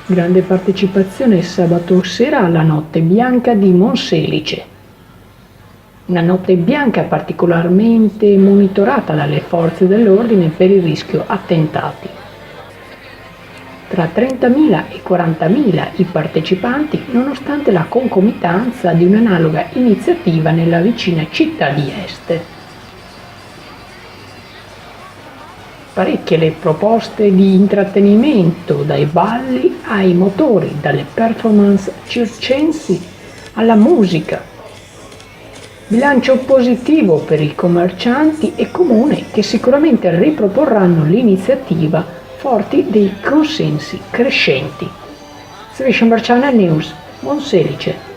Grande partecipazione sabato sera alla Notte Bianca di Monselice. Una notte bianca particolarmente monitorata dalle forze dell'ordine per il rischio attentati. Tra 30.000 e 40.000 i partecipanti, nonostante la concomitanza di un'analoga iniziativa nella vicina città di Este. Parecchie le proposte di intrattenimento, dai balli ai motori, dalle performance circensi alla musica. Bilancio positivo per i commercianti e comune che sicuramente riproporranno l'iniziativa forti dei consensi crescenti. Station Channel News, Monselice.